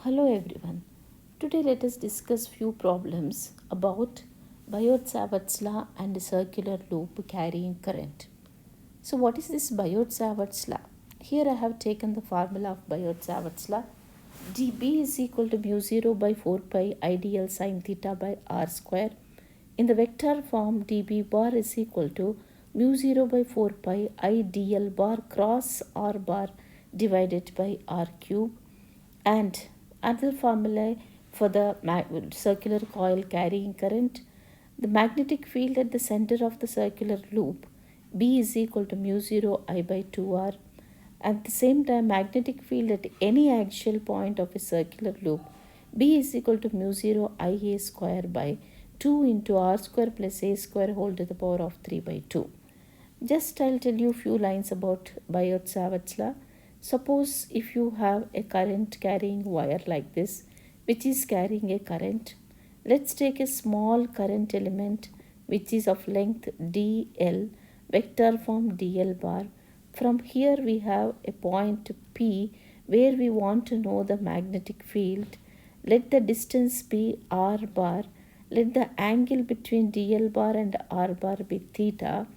Hello everyone. Today let us discuss few problems about Biot-Savart's law and circular loop carrying current. So what is this Biot-Savart's law? Here I have taken the formula of Biot-Savart's law. dB is equal to mu 0 by 4 pi ideal sine theta by r square. In the vector form, dB bar is equal to mu 0 by 4 pi ideal bar cross r bar divided by r cube. And another formula for the circular coil carrying current, the magnetic field at the center of the circular loop B is equal to mu 0 I by 2r. At the same time, magnetic field at any axial point of a circular loop B is equal to mu 0 IA square by 2 into r square plus a square whole to the power of 3 by 2. Just I'll tell you few lines about Biot-Savart's law. Suppose if you have a current carrying wire like this, which is carrying a current. Let's take a small current element which is of length dl, vector form dl bar. From here we have a point P where we want to know the magnetic field. Let the distance be r bar. Let the angle between dl bar and r bar be theta.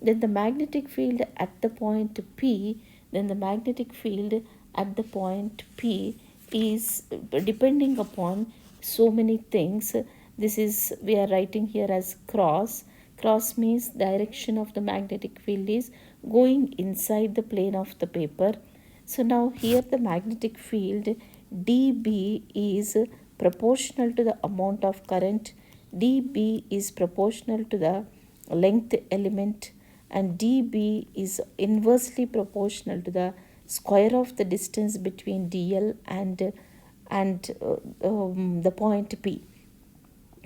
Then the magnetic field at the point P, the magnetic field at the point P is depending upon so many things. This is, we are writing here as cross. Cross means direction of the magnetic field is going inside the plane of the paper. So now here the magnetic field dB is proportional to the amount of current. dB is proportional to the length element, and dB is inversely proportional to the square of the distance between dl and the point P.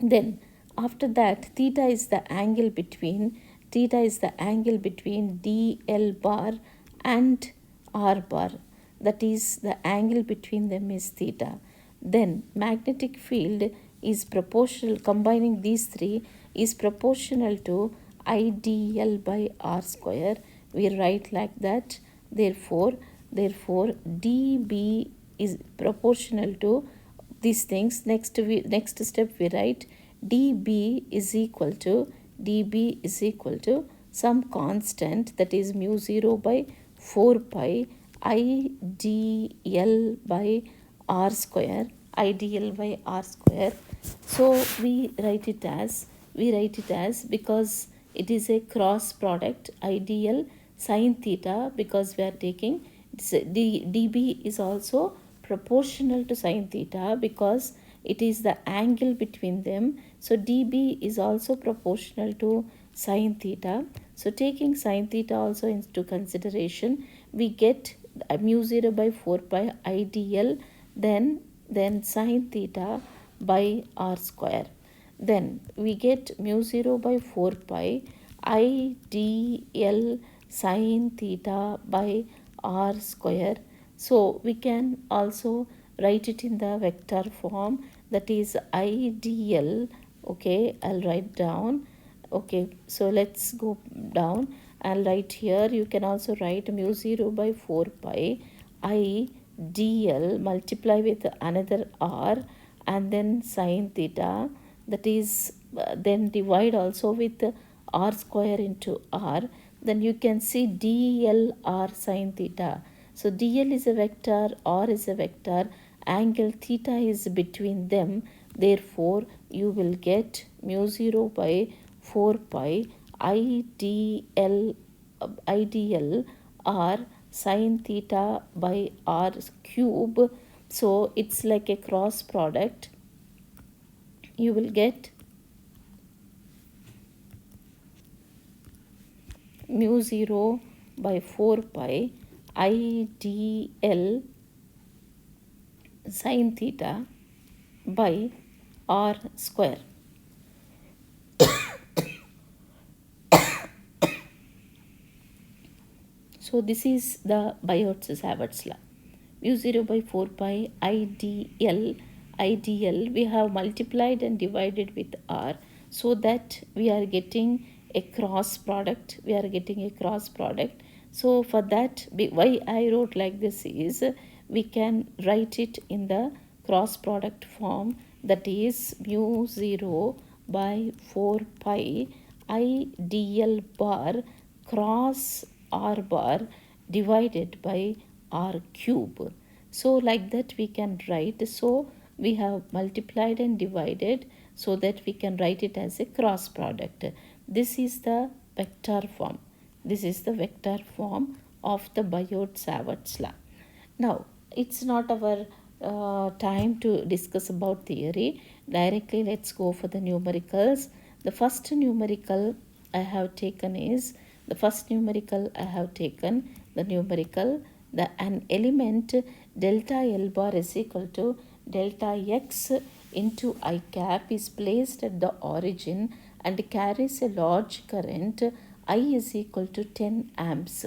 Then after that, theta is the angle between dl bar and r bar. That is, the angle between them is theta. Then magnetic field is proportional, combining these three, is proportional to idl by r square. We write like that. Therefore dB is proportional to these things. Next step we write dB is equal to some constant, that is mu 0 by 4 pi idl by r square. So we write it as because it is a cross product ideal sine theta, because we are taking dB is also proportional to sine theta because it is the angle between them. So dB is also proportional to sine theta. So taking sine theta also into consideration, we get mu 0 by 4 pi idl then sine theta by r square. Then we get mu 0 by 4 pi idl sine theta by r square. So we can also write it in the vector form, that is idl. Okay, I'll write down. Okay, so let's go down. I'll write here. You can also write mu 0 by 4 pi idl multiply with another r and then sine theta, that is then divide also with r square into r. Then you can see dl r sine theta. So dl is a vector, r is a vector, angle theta is between them. Therefore you will get mu 0 by 4 pi idl r sine theta by r cube. So it's like a cross product. You will get mu 0 by 4 pi idl sine theta by r square. So this is the Biot-Savart's law. Mu 0 by 4 pi idl we have multiplied and divided with r, so that we are getting a cross product. So for that, why I wrote like this is, we can write it in the cross product form, that is mu 0 by 4 pi I dl bar cross r bar divided by r cube. So like that we can write. So we have multiplied and divided so that we can write it as a cross product. This is the vector form. This is the vector form of the Biot-Savart law. Now, it's not our time to discuss about theory. Directly, let's go for the numericals. The first numerical I have taken is the numerical, an element delta L bar is equal to delta X into I cap is placed at the origin and carries a large current. I is equal to 10 amps.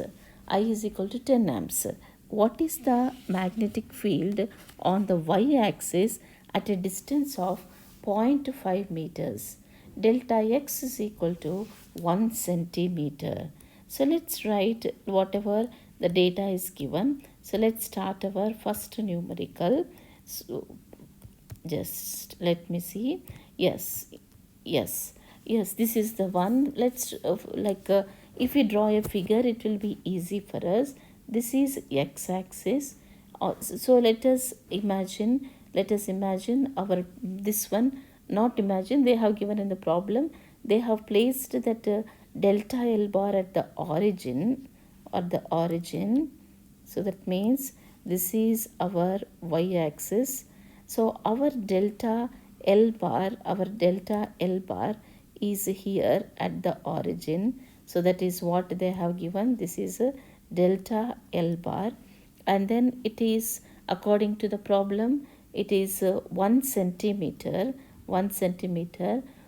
I is equal to 10 amps. What is the magnetic field on the y-axis at a distance of 0.5 meters? Delta X is equal to 1 centimeter. So let's write whatever the data is given. So let's start our first numerical. So just let me see. Yes, this is the one. Let's if we draw a figure, it will be easy for us. This is x-axis. So let us imagine our this one. Not imagine, they have given in the problem. They have placed that delta L bar at the origin So that means this is our y-axis. So our delta L bar is here at the origin. So that is what they have given. This is a delta L bar, and then it is, according to the problem, it is 1 centimeter.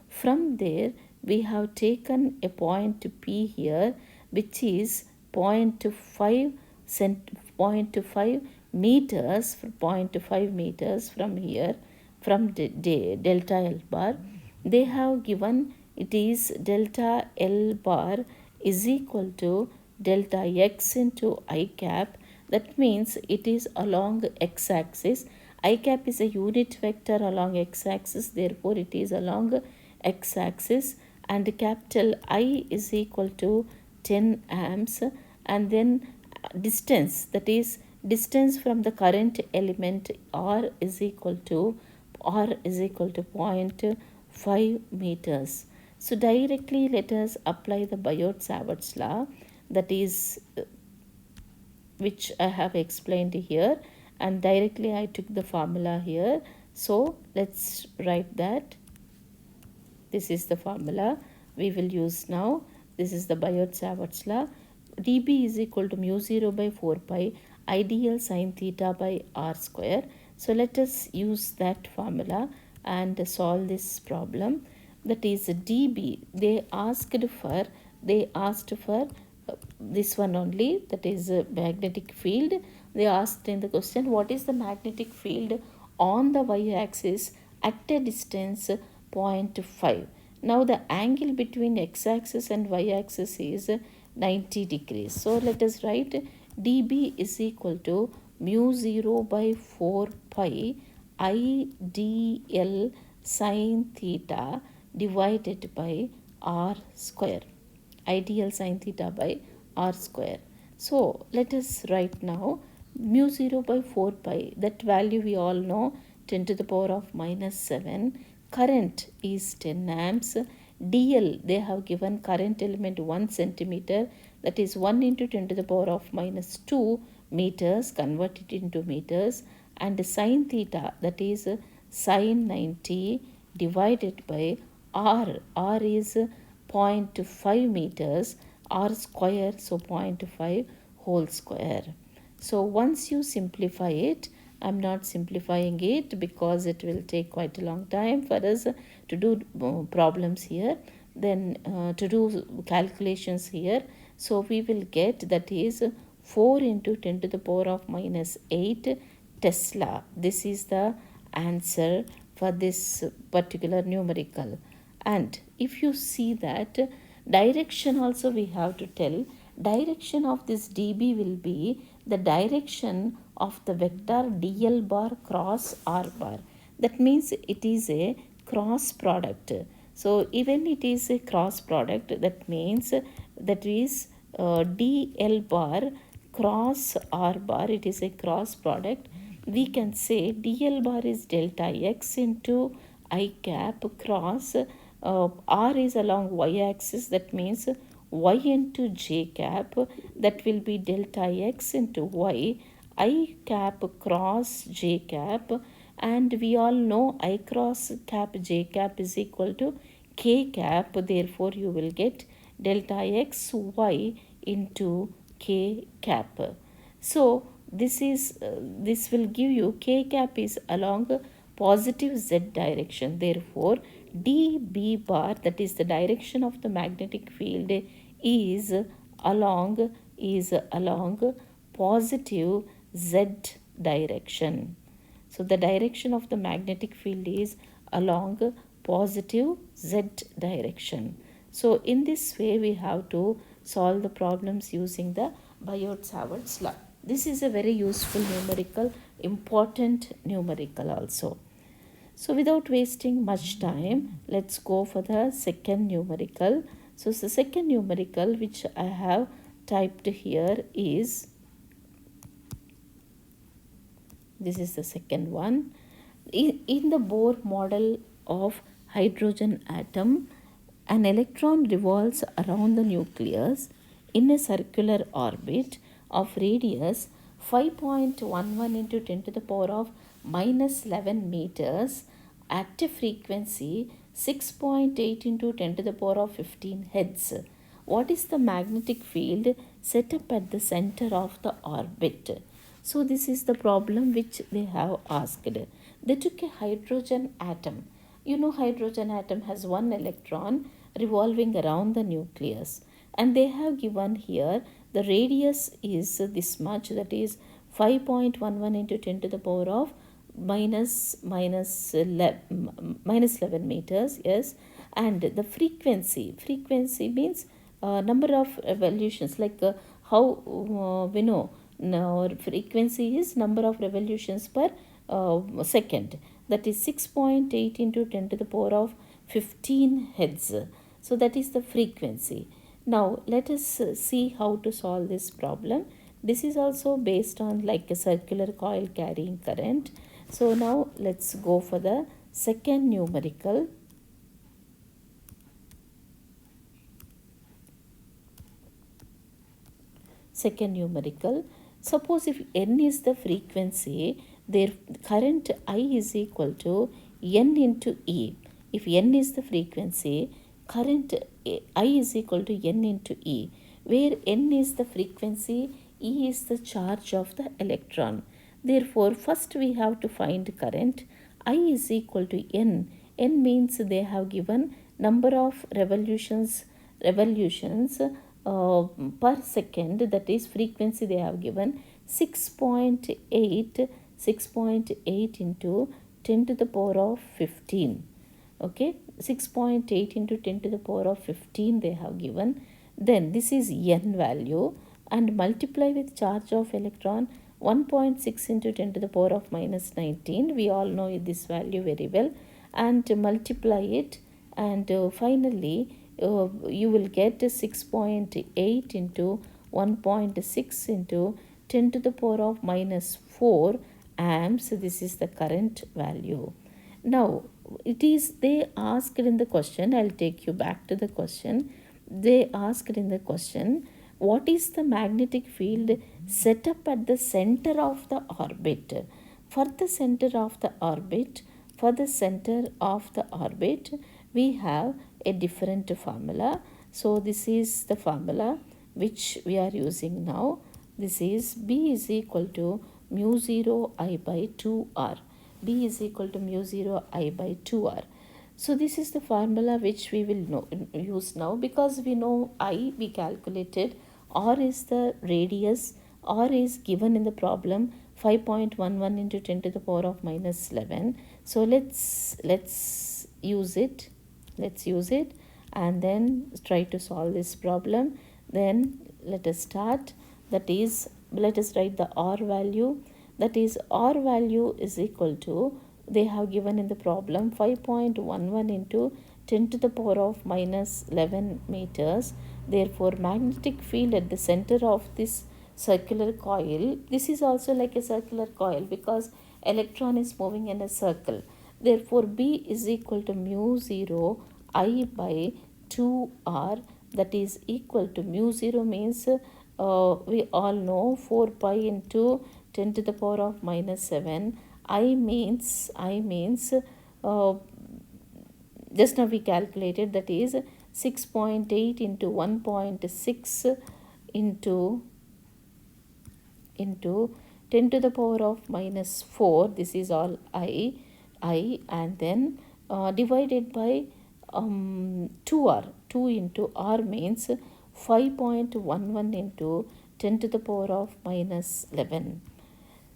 From there we have taken a point P here, which is 0.5 meters, 0.5 meters from here, from delta L bar. They have given it is delta L bar is equal to delta X into I cap. That means it is along x-axis. I cap is a unit vector along x-axis, therefore it is along x-axis, and capital I is equal to 10 amps, and then distance, that is distance from the current element R is equal to 0.5 meters. So directly let us apply the Biot-Savart law, that is which I have explained here, and directly I took the formula here. So let's write that. This is the formula we will use now. This is the Biot-Savart law. dB is equal to mu 0 by 4 pi ideal sine theta by r square. So let us use that formula and solve this problem. That is dB. They asked for this one only, that is magnetic field. They asked in the question, what is the magnetic field on the y-axis at a distance 0.5. Now the angle between x-axis and y-axis is 90 degrees. So let us write dB is equal to mu 0 by 4 pi I dl sine theta divided by r square. Ideal sine theta by r square. So let us write now mu 0 by 4 pi, that value we all know, 10 to the power of minus 7. Current is 10 amps. DL, they have given current element 1 centimeter, that is 1 into 10 to the power of minus 2 meters, convert it into meters, and sine theta, that is sine 90 divided by r. R is 0.5 meters, r square, so 0.5 whole square. So once you simplify it, I'm not simplifying it because it will take quite a long time for us to do problems here, then to do calculations here. So we will get, that is 4 into 10 to the power of minus 8 Tesla. This is the answer for this particular numerical. And if you see that direction also we have to tell, direction of this dB will be the direction of the vector dl bar cross r bar. That means it is a cross product. So even it is a cross product, that means that is dl bar cross r bar, it is a cross product. We can say dl bar is delta x into I cap cross r is along y axis, that means y into j cap, that will be delta x into y I cap cross j cap, and we all know I cross cap j cap is equal to k cap, therefore you will get delta x y into k cap. So this will give you k cap is along positive z direction, therefore db bar, that is the direction of the magnetic field, is along positive z direction. So the direction of the magnetic field is along positive z direction. So in this way we have to solve the problems using the Biot-Savart law. This is a very useful numerical, important numerical also. So without wasting much time, let's go for the second numerical. So the second numerical which I have typed here is, this is the second one. In the Bohr model of hydrogen atom, an electron revolves around the nucleus in a circular orbit of radius 5.11 into 10 to the power of minus 11 meters at a frequency 6.8 into 10 to the power of 15 hertz. What is the magnetic field set up at the center of the orbit? So this is the problem which they have asked. They took a hydrogen atom. You know, hydrogen atom has one electron revolving around the nucleus, and they have given here the radius is this much, that is 5.11 into 10 to the power of minus 11 meters, yes, and the frequency means number of revolutions, like how we know now frequency is number of revolutions per second, that is 6.8 into 10 to the power of 15 hertz. So that is the frequency. Now let us see how to solve this problem. This is also based on like a circular coil carrying current. So now let's go for the second numerical. Second numerical. Suppose if n is the frequency, their current I is equal to n into E. If n is the frequency, current I is equal to n into E, where n is the frequency, E is the charge of the electron. Therefore, first we have to find current. I is equal to n. N means they have given number of revolutions per second, that is frequency they have given 6.8 into 10 to the power of 15. Okay, 6.8 into 10 to the power of 15 they have given. Then this is n value, and multiply with charge of electron 1.6 into 10 to the power of minus 19. We all know this value very well, and multiply it, and finally you will get 6.8 into 1.6 into 10 to the power of minus 4 amps. This is the current value. Now it is, they asked in the question, I'll take you back to the question. They asked in the question, what is the magnetic field set up at the center of the orbit? For the center of the orbit, we have a different formula. So this is the formula which we are using now. This is B is equal to mu 0 I by 2R. B is equal to mu 0 I by 2R. So this is the formula which we will use now, because we know I we calculated, R is the radius, R is given in the problem 5.11 into 10 to the power of minus 11. So let's use it. Let's use it and then try to solve this problem. Then let us start. That is, let us write the R value. that is R value is equal to, they have given in the problem, 5.11 into 10 to the power of minus 11 meters. Therefore, magnetic field at the center of this circular coil, this is also like a circular coil because electron is moving in a circle. Therefore, B is equal to mu 0 I by 2R, that is equal to mu 0 means we all know 4 pi into 10 to the power of minus 7. I means uh, just now we calculated, that is 6.8 into 1.6 into 10 to the power of minus 4. This is all I, and then divided by 2R. 2 into R means 5.11 into 10 to the power of minus 11.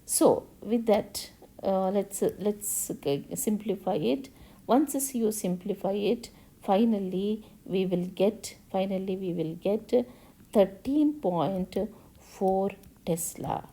So with that, let's simplify it. Once you simplify it, finally we will get 13.4 Tesla.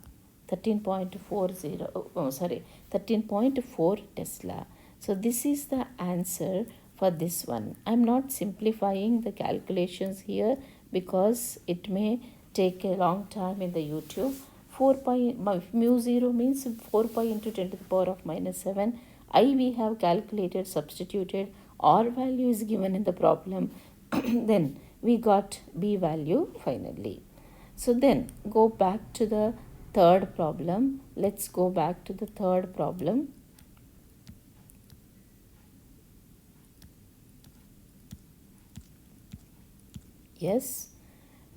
13.40, oh, sorry, 13.4 Tesla. So this is the answer for this one. I'm not simplifying the calculations here because it may take a long time in the YouTube. 4 pi mu 0 means 4 pi into 10 to the power of minus 7. I we have calculated, substituted, R value is given in the problem. Then we got B value finally. So then go back to the third problem. Let's go back to the third problem. Yes,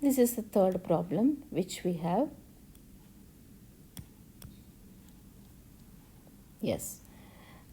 this is the third problem which we have. Yes,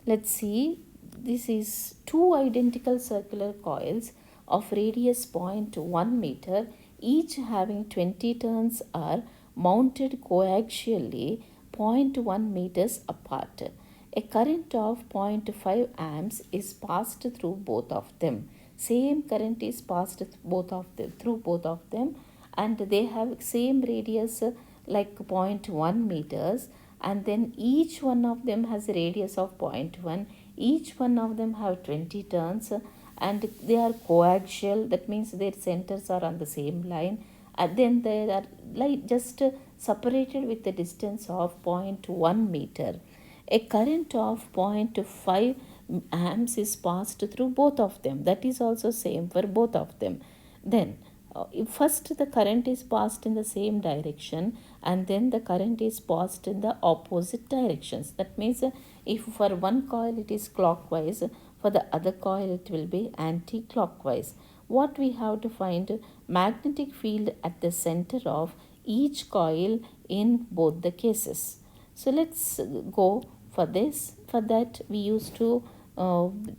let's see. This is two identical circular coils of radius 0.1 meter, each having 20 turns, are mounted coaxially 0.1 meters apart. A current of 0.5 amps is passed through both of them. Same current is passed through both of them, and they have same radius like 0.1 meters, and then each one of them has a radius of 0.1. Each one of them have 20 turns, and they are coaxial, that means their centers are on the same line, and then they are like just separated with a distance of 0.1 meter. A current of 0.5 amps is passed through both of them. That is also same for both of them. Then first the current is passed in the same direction, and then the current is passed in the opposite directions. That means if for one coil it is clockwise, for the other coil it will be anti-clockwise. What we have to find? Magnetic field at the center of each coil in both the cases. So let's go for this. For that we used to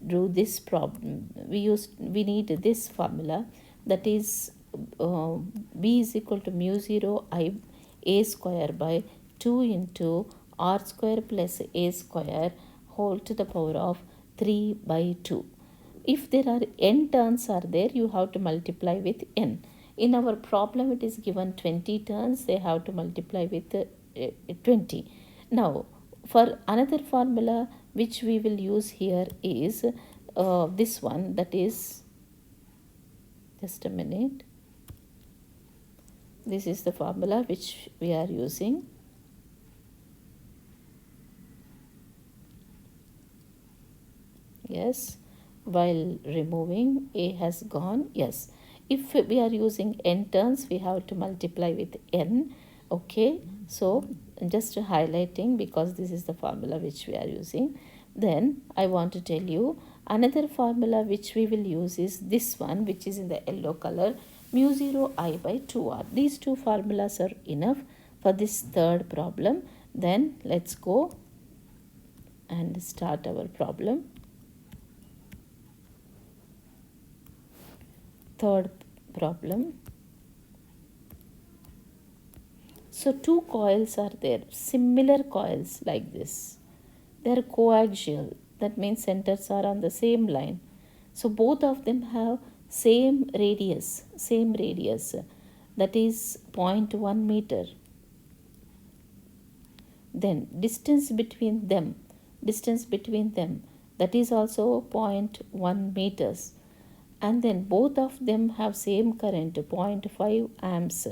do this problem. We need this formula, that is B is equal to mu 0 I a square by 2 into R square plus a square whole to the power of 3 by 2. If there are n turns are there, you have to multiply with n. In our problem it is given 20 turns, they have to multiply with 20. Now for another formula which we will use here is this one, that is, just a minute, this is the formula which we are using. Yes, while removing, a has gone. Yes, if we are using n turns, we have to multiply with n. Okay, so just highlighting because this is the formula which we are using. Then I want to tell you another formula which we will use is this one, which is in the yellow color, mu 0 I by 2r. These two formulas are enough for this third problem. Then let's go and start our problem. Third problem. So two coils are there, similar coils like this. They are coaxial, that means centers are on the same line. So both of them have same radius, that is 0.1 meter. Then distance between them, that is also zero point 0.1 meters, and then both of them have same current, 0.5 amps.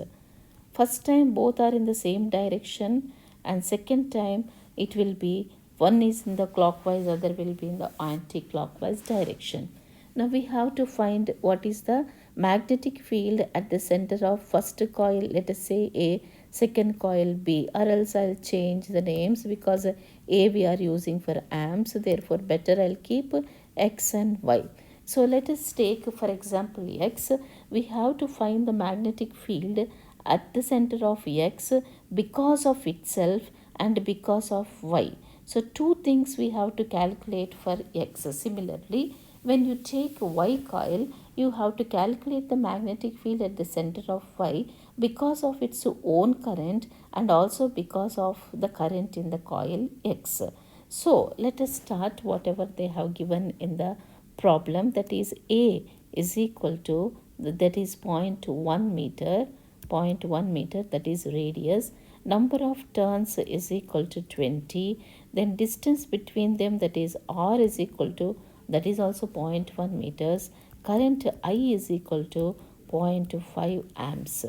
First time both are in the same direction, and second time it will be one is in the clockwise, other will be in the anti-clockwise direction. Now we have to find what is the magnetic field at the center of first coil, let us say A, second coil B, or else I'll change the names because A we are using for amps, therefore better I'll keep X and Y. So let us take for example X. We have to find the magnetic field at the center of X because of itself and because of Y. So two things we have to calculate for X. Similarly, when you take Y coil, you have to calculate the magnetic field at the center of Y because of its own current and also because of the current in the coil X. So let us start whatever they have given in the problem, that is A is equal to, that is 0.1 meter, 0.1 meter, that is radius, number of turns is equal to 20, then distance between them, that is R is equal to, that is also 0.1 meters, current I is equal to 0.5 amps.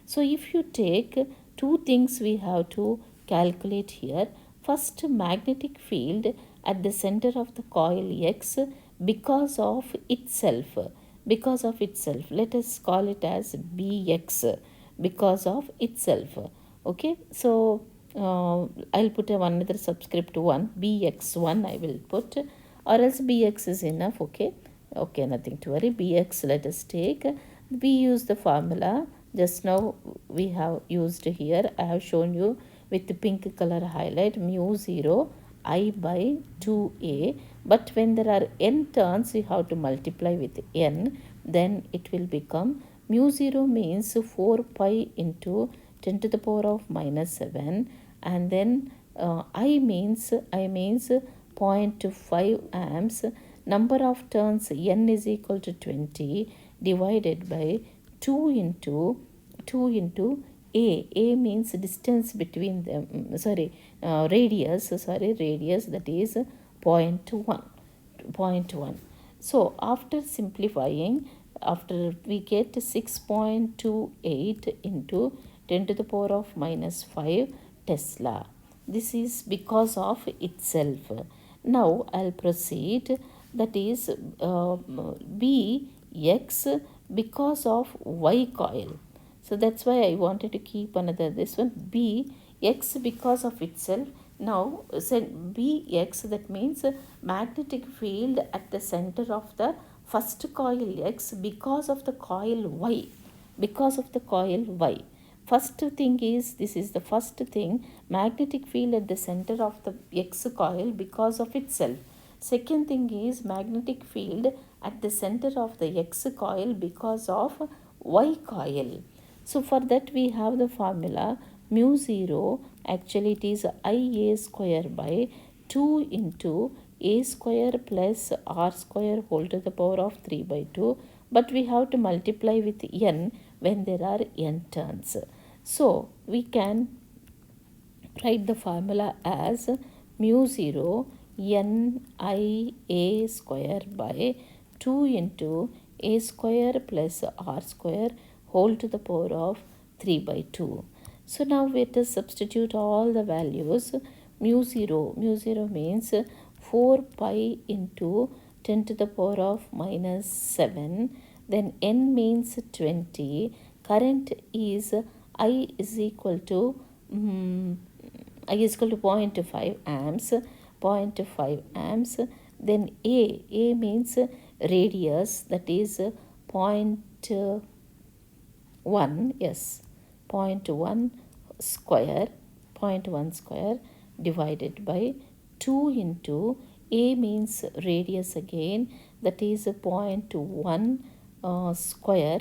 So if you take two things we have to calculate here. First, magnetic field at the center of the coil X because of itself, let us call it as Bx, because of itself. Okay, so I'll put another subscript 1, Bx1 I will put, or else Bx is enough. Okay, nothing to worry. Bx let us take. We use the formula just now we have used here. I have shown you with the pink color highlight, mu 0 I by 2a, but when there are n turns you have to multiply with n, then it will become mu 0 means 4 pi into 10 to the power of minus 7, and then I means 0.5 amps, number of turns n is equal to 20 divided by 2 into a means distance between them, radius, that is 0.1. So after simplifying, after we get 6.28 into 10 to the power of minus 5 Tesla. This is because of itself. Now I'll proceed, that is Bx because of Y coil. So that's why I wanted to keep another this one, Bx because of itself. Now Bx, that means magnetic field at the center of the first coil X because of the coil Y. First thing is, this is the first thing, magnetic field at the center of the X coil because of itself. Second thing is magnetic field at the center of the X coil because of Y coil. So for that we have the formula mu 0, actually it is Ia square by 2 into a square plus r square whole to the power of 3 by 2, but we have to multiply with n when there are n turns. So we can write the formula as mu 0 n I a square by 2 into a square plus r square whole to the power of 3 by 2. So now let us substitute all the values. Mu 0 means 4 pi into 10 to the power of minus 7. Then n means 20. Current is I is equal to 0.5 amps. Then A means radius, that is 0.1, yes, 0.1 square, divided by 2 into A means radius again, that is 0.1 square,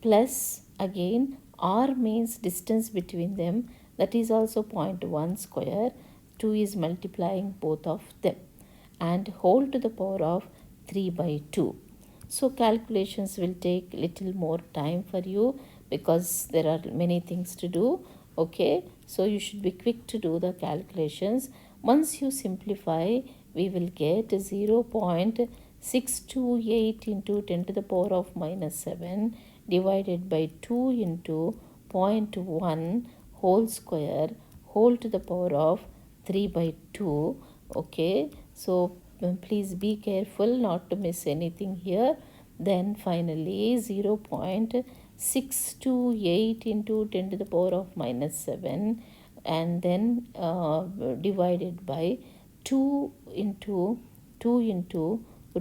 plus again r means distance between them, that is also 0.1 square, 2 is multiplying both of them, and whole to the power of 3 by 2. So calculations will take little more time for you because there are many things to do. Okay, so you should be quick to do the calculations. Once you simplify, we will get 0.628 into 10 to the power of minus 7 divided by 2 into zero point 0.1 whole square whole to the power of 3 by 2. Okay, so please be careful not to miss anything here. Then finally 0.628 into 10 to the power of minus 7, and then divided by 2 into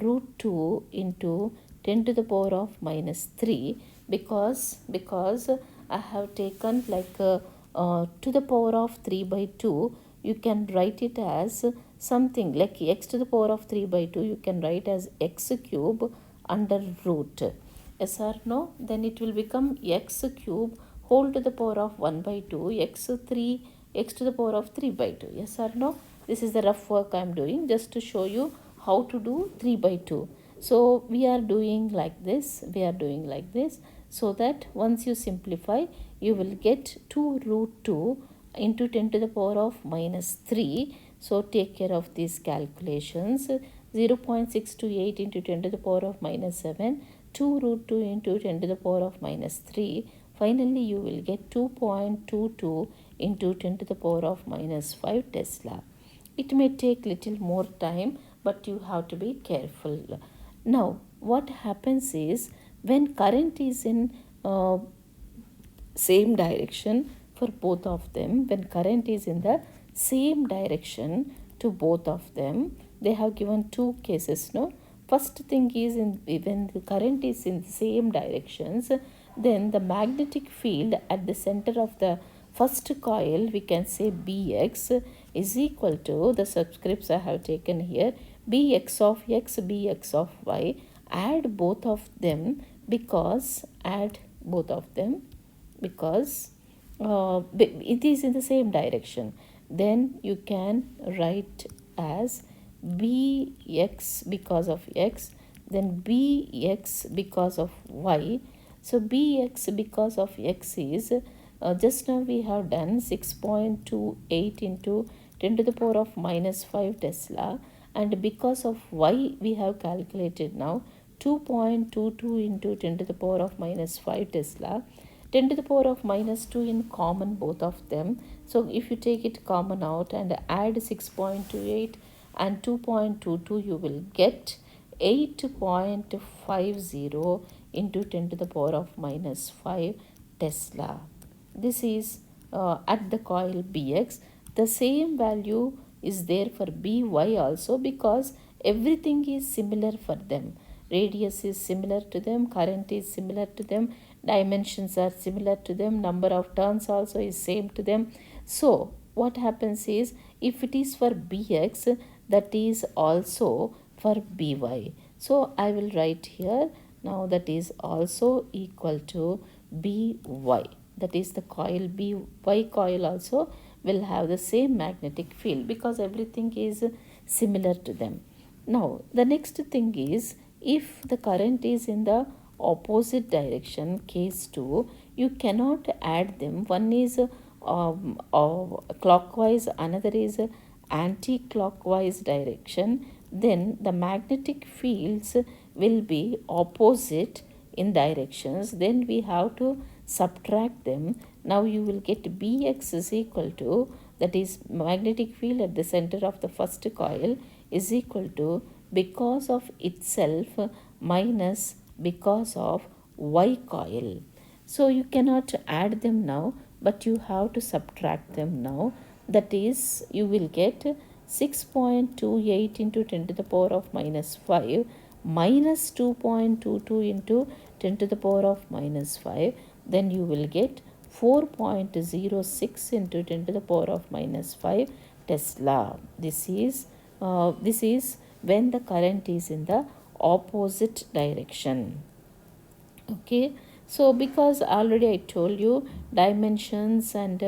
root 2 into 10 to the power of minus 3, because I have taken like to the power of 3 by 2. You can write it as something like x to the power of 3 by 2. You can write as x cube under root. Yes or no? Then it will become x cube whole to the power of 1 by 2 x to the power of 3 by 2. Yes or no? This is the rough work I am doing just to show you how to do 3 by 2. So we are doing like this. So that once you simplify, you will get 2 root 2 into 10 to the power of minus 3. So take care of these calculations. 0.628 into 10 to the power of minus 7, 2 root 2 into 10 to the power of minus 3. Finally, you will get 2.22 into 10 to the power of minus 5 Tesla. It may take little more time, but you have to be careful. Now, what happens is when current is in same direction for both of them, when current is in the same direction to both of them, they have given two cases. No, first thing is when the current is in same directions, then the magnetic field at the center of the first coil, we can say Bx is equal to the subscripts I have taken here, Bx of x, Bx of y. Add both of them because it is in the same direction. Then you can write as Bx because of x, then Bx because of y. So Bx because of x is just now we have done 6.28 into 10 to the power of minus 5 Tesla, and because of y we have calculated now 2.22 into 10 to the power of minus 5 Tesla. 10 to the power of minus 2 in common both of them. So if you take it common out and add 6.28 and 2.22, you will get 8.50 into 10 to the power of minus 5 Tesla. This is at the coil Bx. The same value is there for By also, because everything is similar for them. Radius is similar to them, current is similar to them, dimensions are similar to them, number of turns also is same to them. So what happens is, if it is for Bx, that is also for By. So I will write here now that is also equal to By. That is the coil By coil also will have the same magnetic field because everything is similar to them. Now the next thing is, if the current is in the opposite direction, case 2, you cannot add them. One is clockwise, another is anti-clockwise direction. Then the magnetic fields will be opposite in directions. Then we have to subtract them. Now you will get Bx is equal to, that is magnetic field at the center of the first coil, is equal to because of itself minus because of y coil. So you cannot add them now, but you have to subtract them now. That is, you will get 6.28 into 10 to the power of minus 5 minus 2.22 into 10 to the power of minus 5. Then you will get 4.06 into 10 to the power of minus 5 Tesla. This is when the current is in the opposite direction. Okay, so because already I told you dimensions and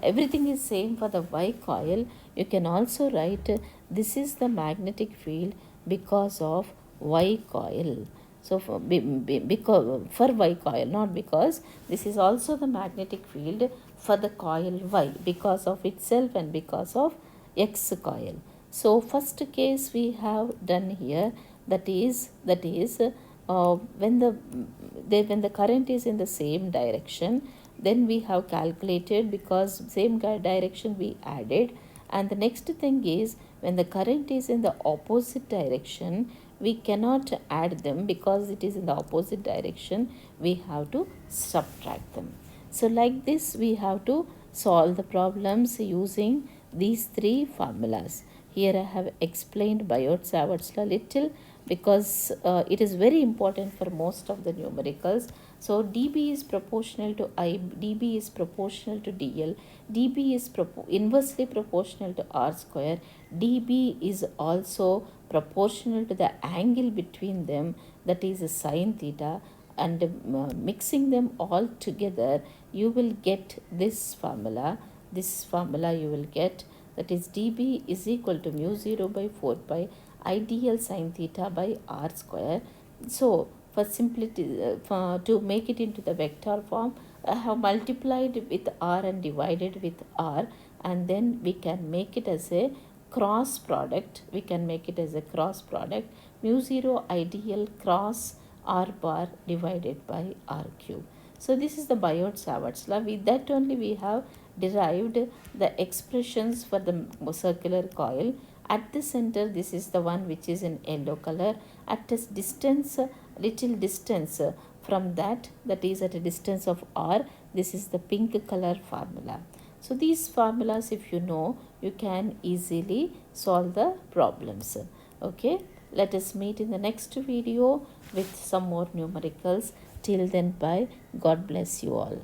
everything is same for the y coil, you can also write this is the magnetic field because of y coil. So because for y coil, not because, this is also the magnetic field for the coil Y because of itself and because of X coil. So first case we have done here, that is when the current is in the same direction, then we have calculated because same direction we added. And the next thing is, when the current is in the opposite direction, we cannot add them because it is in the opposite direction, we have to subtract them. So like this we have to solve the problems using these three formulas. Here I have explained Biot-Savart Law little because it is very important for most of the numericals. So dB is proportional to I, dB is proportional to dl, dB is inversely proportional to r square, dB is also proportional to the angle between them, that is sine theta, and mixing them all together you will get this formula. This formula you will get, that is dB is equal to mu 0 by 4 pi ideal sine theta by r square. So for simplicity, to make it into the vector form, I have multiplied with r and divided with r, and then we can make it as a cross product. We can make it as a cross product, mu 0 ideal cross r bar divided by r cube. So this is the Biot-Savart Law. With that only we have derived the expressions for the circular coil. At the center, this is the one which is in yellow color. At a distance, little distance from that, that is at a distance of r, this is the pink color formula. So these formulas, if you know, you can easily solve the problems. Okay, let us meet in the next video with some more numericals. Till then, bye. God bless you all.